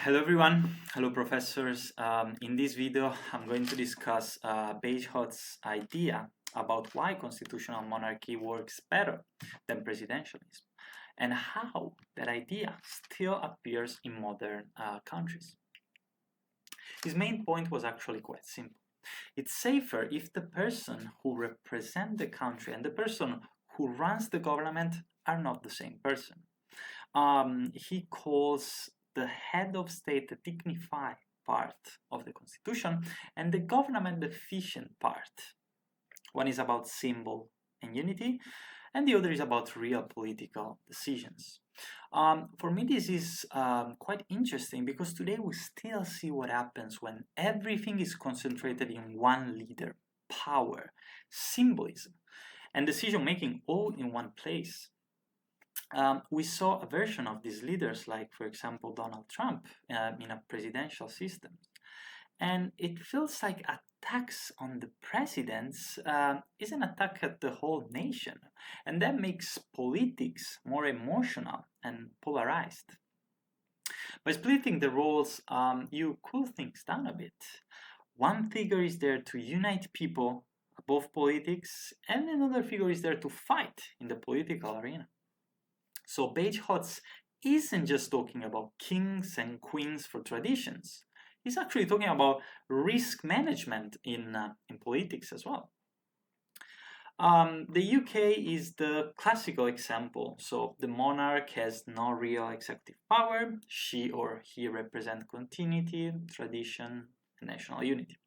Hello everyone, hello professors. In this video, I'm going to discuss Bagehot's idea about why constitutional monarchy works better than presidentialism and how that idea still appears in modern countries. His main point was actually quite simple. It's safer if the person who represents the country and the person who runs the government are not the same person. He calls the head of state the dignified part of the constitution and the government the efficient part. One is about symbol and unity, and the other is about real political decisions. For me, this is quite interesting because today we still see what happens when everything is concentrated in one leader, power, symbolism, and decision making all in one place. We saw a version of these leaders, like, for example, Donald Trump, in a presidential system. And it feels like attacks on the presidents is an attack at the whole nation. And that makes politics more emotional and polarized. By splitting the roles, you cool things down a bit. One figure is there to unite people above politics, and another figure is there to fight in the political arena. So Bagehot's isn't just talking about kings and queens for traditions. He's actually talking about risk management in politics as well. The UK is the classical example. So the monarch has no real executive power. She or he represent continuity, tradition, and national unity.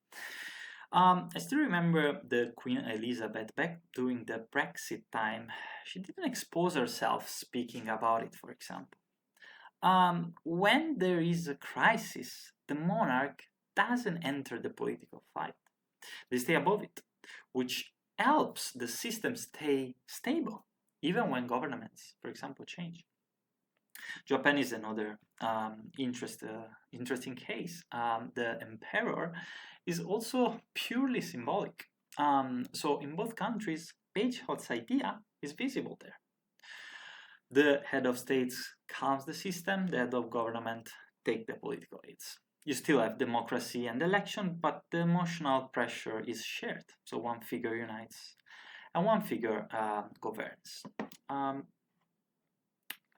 I still remember the Queen Elizabeth back during the Brexit time. She didn't expose herself speaking about it, for example. When there is a crisis, the monarch doesn't enter the political fight. They stay above it, which helps the system stay stable, even when governments, for example, change. Japan is another interesting case. The emperor is also purely symbolic. So in both countries, Bagehot's idea is visible there. The head of states calms the system, the head of government take the political leads. You still have democracy and election, but the emotional pressure is shared. So one figure unites and one figure governs.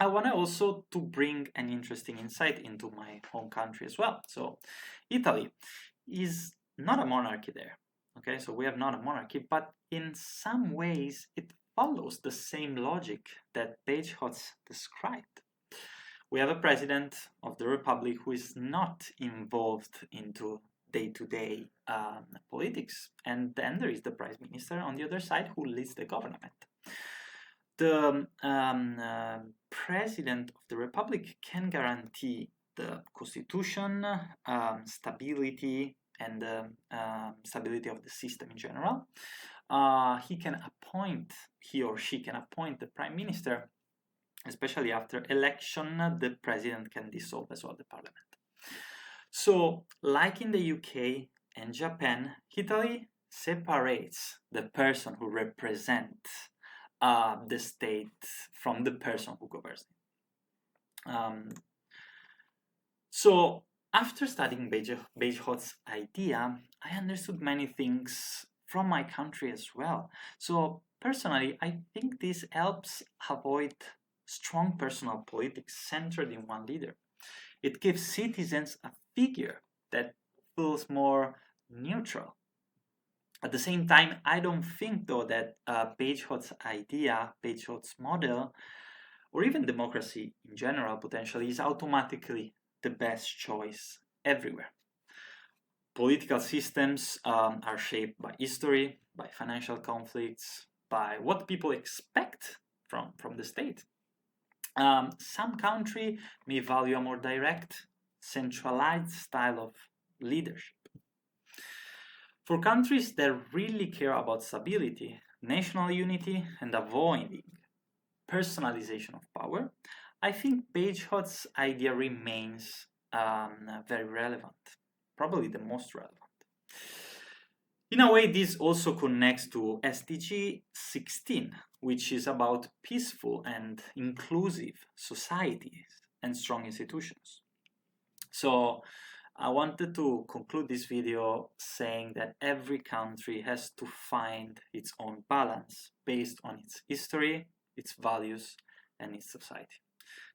I want to also to bring an interesting insight into my home country as well. So Italy is not a monarchy there. Okay, so we have not a monarchy, but in some ways it follows the same logic that Bagehot's described. We have a president of the republic who is not involved into day-to-day politics, and then there is the prime minister on the other side who leads the government. The president of the republic can guarantee the constitution, stability, and the stability of the system in general. He or she can appoint the prime minister, especially after election. The president can dissolve as well the parliament. So, like in the UK and Japan, Italy separates the person who represents the state from the person who governs it. So after studying Bagehot's idea, I understood many things from my country as well. So personally, I think this helps avoid strong personal politics centered in one leader. It gives citizens a figure that feels more neutral. At the same time, I don't think, though, that Bagehot's idea, Bagehot's model, or even democracy in general, potentially, is automatically the best choice everywhere. Political systems are shaped by history, by financial conflicts, by what people expect from the state. Some country may value a more direct, centralized style of leadership. For countries that really care about stability, national unity, and avoiding personalization of power, I think Bagehot's idea remains very relevant, probably the most relevant. In a way, this also connects to SDG 16, which is about peaceful and inclusive societies and strong institutions. So I wanted to conclude this video saying that every country has to find its own balance based on its history, its values, and its society.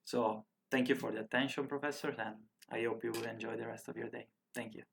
So thank you for the attention, professors, and I hope you will enjoy the rest of your day. Thank you.